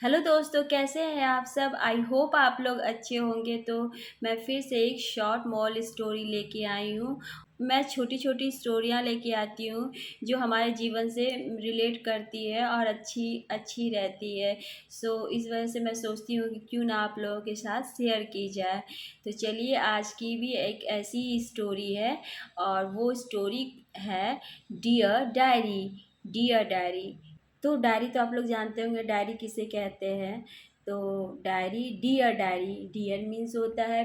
Hello दोस्तों, कैसे हैं आप सब। आई होप आप लोग अच्छे होंगे। तो मैं फिर से एक शॉर्ट मॉल स्टोरी लेके आई हूँ। मैं छोटी छोटी स्टोरियाँ लेके आती हूँ जो हमारे जीवन से रिलेट करती है और अच्छी अच्छी रहती है। इस वजह से मैं सोचती हूँ कि क्यों ना आप लोगों के साथ शेयर की जाए। तो चलिए, आज की भी एक ऐसी ही स्टोरी है और वो स्टोरी है डियर डायरी। Dear diary. तो डायरी तो आप लोग जानते होंगे, डायरी किसे कहते हैं। तो diary, dear diary, dear means होता है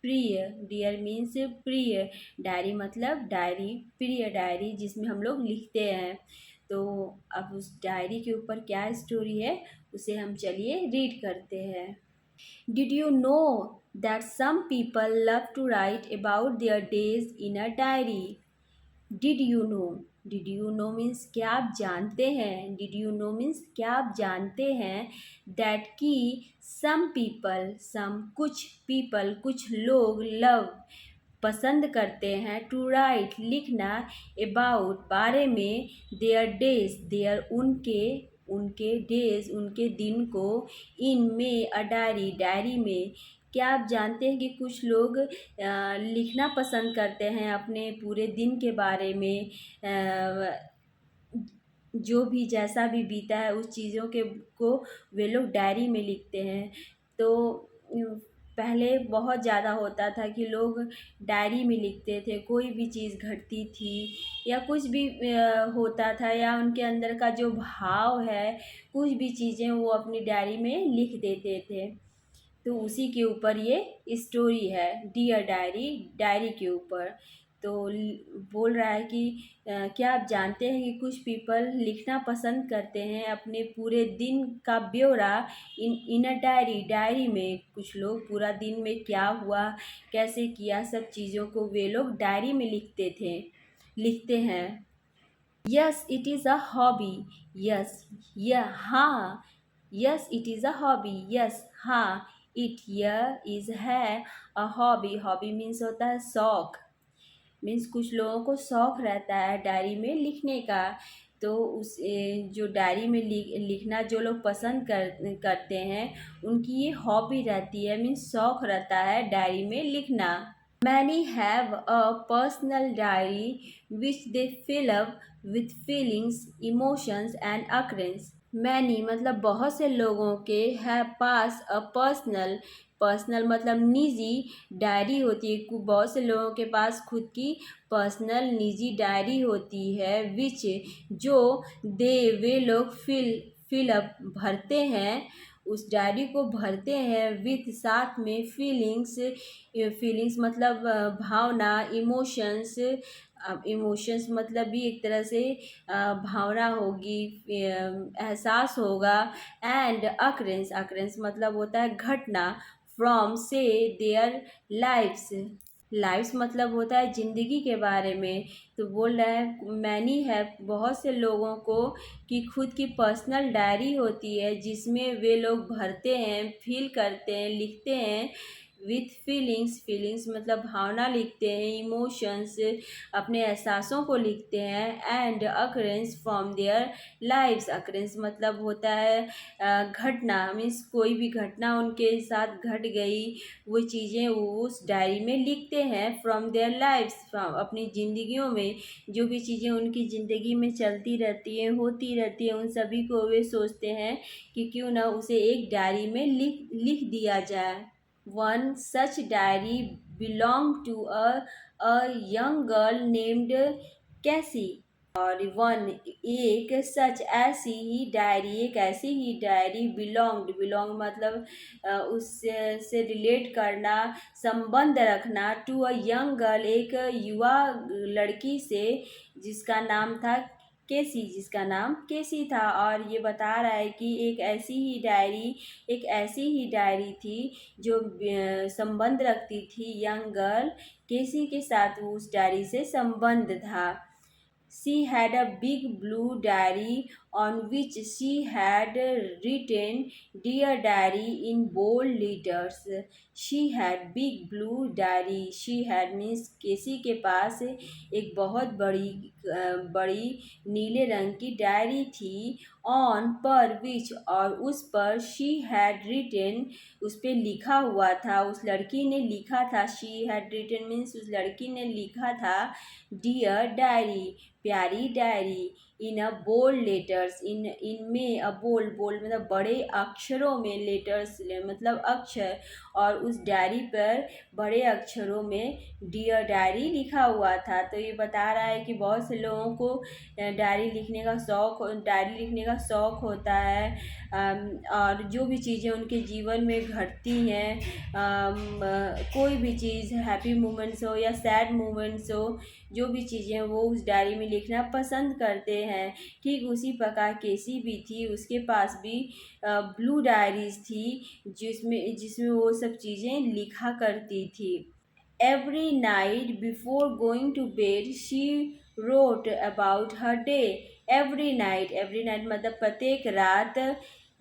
प्रिय। डियर मीन्स प्रिय। डायरी मतलब डायरी, प्रिय डायरी जिसमें हम लोग लिखते हैं। तो अब उस डायरी के ऊपर क्या स्टोरी है उसे हम चलिए रीड करते हैं। Did you know that some people love to write about their days in a diary. Did you know. Did you know means क्या आप जानते हैं। डिड यू नो मीन्स क्या आप जानते हैं दैट कि सम पीपल, सम कुछ, पीपल कुछ लोग, लव पसंद करते हैं, टू राइट लिखना, अबाउट बारे में, देयर डेज देयर उनके, उनके डेज उनके दिन को, इन में अ डायरी डायरी में। क्या आप जानते हैं कि कुछ लोग लिखना पसंद करते हैं अपने पूरे दिन के बारे में। जो भी जैसा भी बीता है उस चीज़ों के को वे लोग डायरी में लिखते हैं। तो पहले बहुत ज़्यादा होता था कि लोग डायरी में लिखते थे, कोई भी चीज़ घटती थी या कुछ भी होता था, या उनके अंदर का जो भाव है, कुछ भी चीज़ें वो अपनी डायरी में लिख देते थे। तो उसी के ऊपर ये स्टोरी है, डियर डायरी, डायरी के ऊपर। तो बोल रहा है कि क्या आप जानते हैं कि कुछ पीपल लिखना पसंद करते हैं अपने पूरे दिन का ब्यौरा, इन अ डायरी डायरी में। कुछ लोग पूरा दिन में क्या हुआ, कैसे किया, सब चीज़ों को वे लोग डायरी में लिखते हैं। Yes it is a hobby. Yes, यह हाँ। Yes it is a hobby. Yes हाँ। इट यह इज़ है अ हॉबी। हॉबी मीन्स होता है शौक। मीन्स कुछ लोगों को शौक रहता है डायरी में लिखने का। तो जो डायरी में लिखना जो लोग पसंद करते हैं उनकी ये हॉबी रहती है, मीन्स शौक रहता है डायरी में लिखना। Many have a personal diary which they fill up with feelings, emotions and occurrence. Many मतलब बहुत से लोगों के है पास अ पर्सनल, पर्सनल मतलब निजी डायरी होती है। बहुत से लोगों के पास खुद की पर्सनल निजी डायरी होती है, विच जो दे वे लोग फिल अप भरते हैं, उस डायरी को भरते हैं विथ साथ में फीलिंग्स। फीलिंग्स मतलब भावना, इमोशंस। इमोशंस मतलब भी एक तरह से भावना होगी, एहसास होगा। एंड अकरेंस, अकरेंस मतलब होता है घटना। फ्रॉम से देयर लाइफ्स, लाइफ्स मतलब होता है ज़िंदगी के बारे में। तो बोल रहा है मैनी है बहुत से लोगों को कि खुद की पर्सनल डायरी होती है जिसमें वे लोग भरते हैं, फील करते हैं, लिखते हैं विथ फीलिंग्स। फीलिंग्स मतलब भावना लिखते हैं, इमोशंस अपने एहसासों को लिखते हैं। And occurrence from their lifes, occurrence मतलब होता है घटना, मीन्स कोई भी घटना उनके साथ घट गई, वो चीज़ें वो उस डायरी में लिखते हैं। फ्रॉम देयर लाइफ्स, फ्रॉम अपनी ज़िंदगियों में जो भी चीज़ें उनकी ज़िंदगी में चलती रहती हैं, होती रहती हैं, उन सभी को वे सोचते हैं कि क्यों ना उसे एक डायरी में लिख दिया जाए। One such diary belong to a young girl named Cassie. और वन एक सच ऐसी ही डायरी, एक ऐसी ही डायरी बिलोंग, बिलोंग मतलब उससे से रिलेट करना, संबंध रखना, टू अ यंग गर्ल एक युवा लड़की से जिसका नाम था केसी, जिसका नाम केसी था। और ये बता रहा है कि एक ऐसी ही डायरी, एक ऐसी ही डायरी थी जो संबंध रखती थी यंग गर्ल केसी के साथ, वो उस डायरी से संबंध था। She had a big blue diary on which she had written Dear Diary in bold letters. She had big blue diary. She had means केसी के पास एक बहुत बड़ी बड़ी नीले रंग की डायरी थी ऑन पर विच और उस पर शी हैड रिटन उस पे लिखा हुआ था, उस लड़की ने लिखा था। शी हैड रिटन मीन्स उस लड़की ने लिखा था डियर डायरी प्यारी diary in a bold letters in में अ बोल्ड बोल्ड मतलब बड़े अक्षरों में लेटर्स मतलब अक्षर और उस डायरी पर बड़े अक्षरों में डियर डायरी लिखा हुआ था। तो ये बता रहा है कि बहुत से लोगों को डायरी लिखने का शौक़ होता है और जो भी चीज़ें उनके जीवन में घटती हैं कोई भी चीज़ हैप्पी मोमेंट्स हो या सैड मोमेंट्स हो जो भी चीज़ें वो उस डायरी में लिखना पसंद करते हैं। ठीक उसी प्रकार केसी भी थी, उसके पास भी ब्लू डायरीज थी जिसमें जिसमें वो सब चीज़ें लिखा करती थी। Every night before going to bed she wrote about her day. Every night मतलब प्रत्येक रात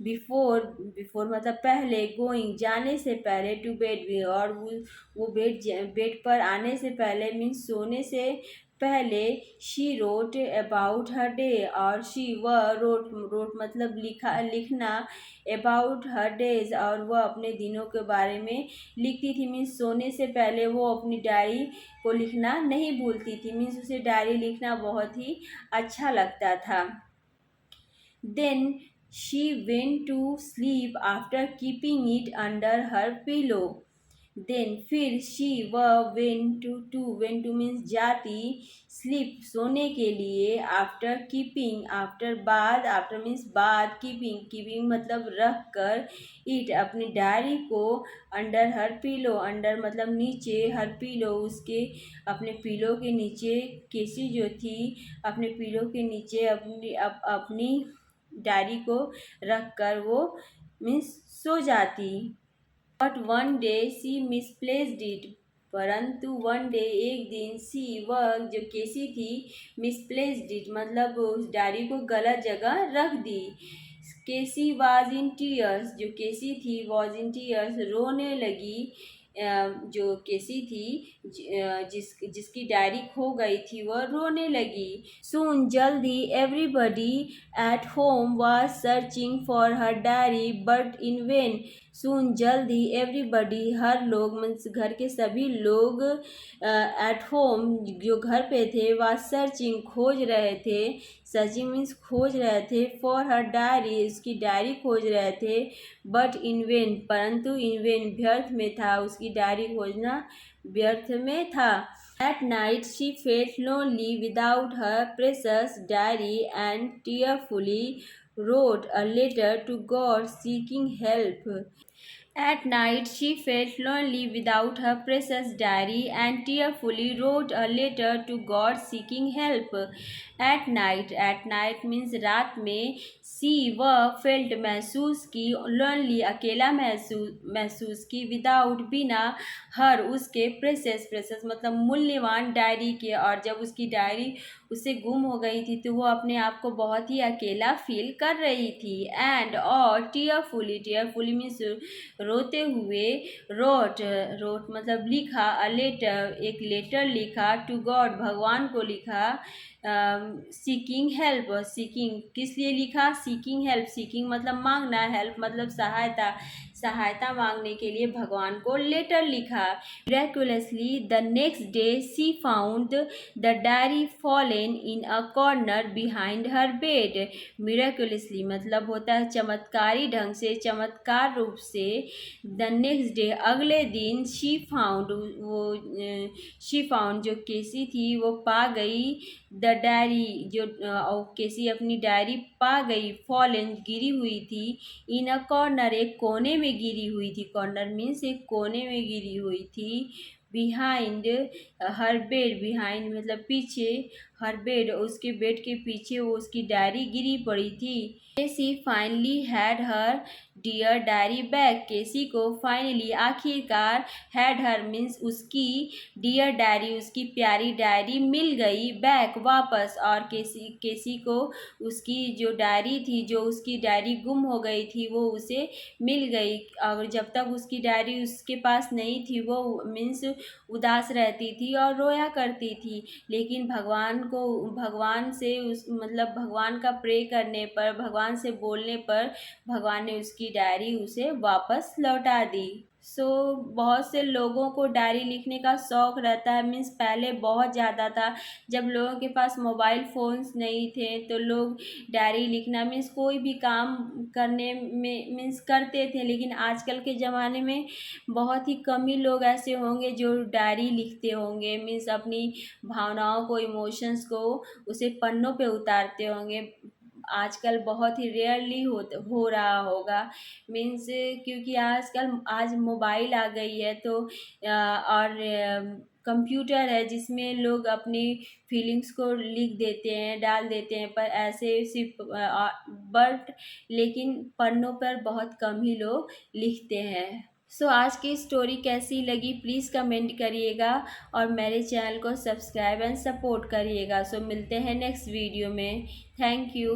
बिफोर बिफोर मतलब पहले गोइंग जाने से पहले टू बेड भी और वो बेड पर आने से पहले मीन्स सोने से पहले she wrote about her day और शी वह रोट मतलब लिखना अबाउट हर डेज और वह अपने दिनों के बारे में लिखती थी। मीन्स सोने से पहले वो अपनी डायरी को लिखना नहीं भूलती थी। मीन्स उसे डायरी लिखना बहुत ही अच्छा लगता था। Then she went to sleep after keeping it under her pillow. Then फिर शी वह वेन टू मीन्स जाती स्लीप सोने के लिए आफ्टर बाद आफ्टर मीन्स बाद कीपिंग मतलब रख कर इट अपनी डायरी को अंडर हर पिलो अंडर मतलब नीचे हर पिलो उसके अपने पिलो के नीचे केसी जो थी अपने पिलो के नीचे अपनी डायरी को रख कर वो मीन्स सो जाती। But one day she misplaced it परंतु वन डे एक दिन सी वह जो केसी थी मिसप्लेस्ड इट मतलब उस डायरी को गलत जगह रख दी। केसी वॉज इन टीयर्स जो केसी थी वॉज इन टीयर्स रोने लगी। जो केसी थी जिसकी डायरी खो गई थी वह रोने लगी। सून जल्दी everybody at home was searching for her diary but in vain. Soon जल्दी एवरीबडी हर लोग मीन्स घर के सभी लोग एट होम जो घर पे थे वाज सर्चिंग खोज रहे थे। सर्चिंग मीन्स खोज रहे थे फॉर हर डायरी उसकी डायरी खोज रहे थे। बट इन वेन परंतु इन वेन व्यर्थ में था उसकी डायरी खोजना व्यर्थ में था। At night she felt lonely without her precious diary and tearfully wrote a letter to God seeking help. At night she felt lonely without her precious diary and tearfully wrote a letter to God seeking help. At night means रात में सी वह felt महसूस की lonely अकेला महसूस की without बिना हर उसके प्रेसेस मतलब मूल्यवान डायरी के। और जब उसकी डायरी उससे गुम हो गई थी तो वो अपने आप को बहुत ही अकेला फील कर रही थी। एंड और टीयरफुली मीन्स रोते हुए रोट मतलब लिखा अ लेटर एक लेटर लिखा टू गॉड भगवान को लिखा। सीकिंग हेल्प सीकिंग किस लिए लिखा सीकिंग हेल्प सीकिंग मतलब मांगना हेल्प मतलब सहायता मांगने के लिए भगवान को लेटर लिखा। Miraculously the next day she found the diary fallen in a corner behind her bed. Miraculously मतलब होता है चमत्कारी ढंग से चमत्कार रूप से। The next day अगले दिन she found जो केसी थी वो पा गई द डायरी जो केसी अपनी डायरी पा गई फॉलन गिरी हुई थी इन अ कॉर्नर एक कोने में गिरी हुई थी। कॉर्नर मीन्स एक कोने में गिरी हुई थी। बिहाइंड हर बेड बिहाइंड मतलब पीछे हर बेड उसके बेड के पीछे वो उसकी डायरी गिरी पड़ी थी। Casey finally had her dear diary back Casey को फाइनली आखिरकार हैड हर मीन्स उसकी डियर डायरी उसकी प्यारी डायरी मिल गई बैक वापस। और केसी को उसकी जो डायरी थी जो उसकी डायरी गुम हो गई थी वो उसे मिल गई। और जब तक उसकी डायरी उसके पास नहीं थी वो मीन्स उदास रहती थी और रोया करती थी। लेकिन भगवान भगवान से उस मतलब भगवान का प्रे करने पर, भगवान से बोलने पर भगवान ने उसकी डायरी उसे वापस लौटा दी। बहुत से लोगों को डायरी लिखने का शौक रहता है, मीन्स पहले बहुत ज़्यादा था। जब लोगों के पास मोबाइल फ़ोन्स नहीं थे तो लोग डायरी लिखना मीन्स कोई भी काम करने में मीन्स करते थे, लेकिन आजकल के ज़माने में बहुत ही कम ही लोग ऐसे होंगे जो डायरी लिखते होंगे, मीन्स अपनी भावनाओं को, इमोशंस को उसे पन्नों पे उतारते होंगे। आजकल बहुत ही रेयरली हो रहा होगा, मीन्स क्योंकि आज मोबाइल आ गई है तो और कंप्यूटर है जिसमें लोग अपनी फीलिंग्स को लिख देते हैं, डाल देते हैं, पर ऐसे सिर्फ बट लेकिन पन्नों पर बहुत कम ही लोग लिखते हैं। आज की स्टोरी कैसी लगी प्लीज़ कमेंट करिएगा और मेरे चैनल को सब्सक्राइब एंड सपोर्ट करिएगा। मिलते हैं नेक्स्ट वीडियो में। Thank you.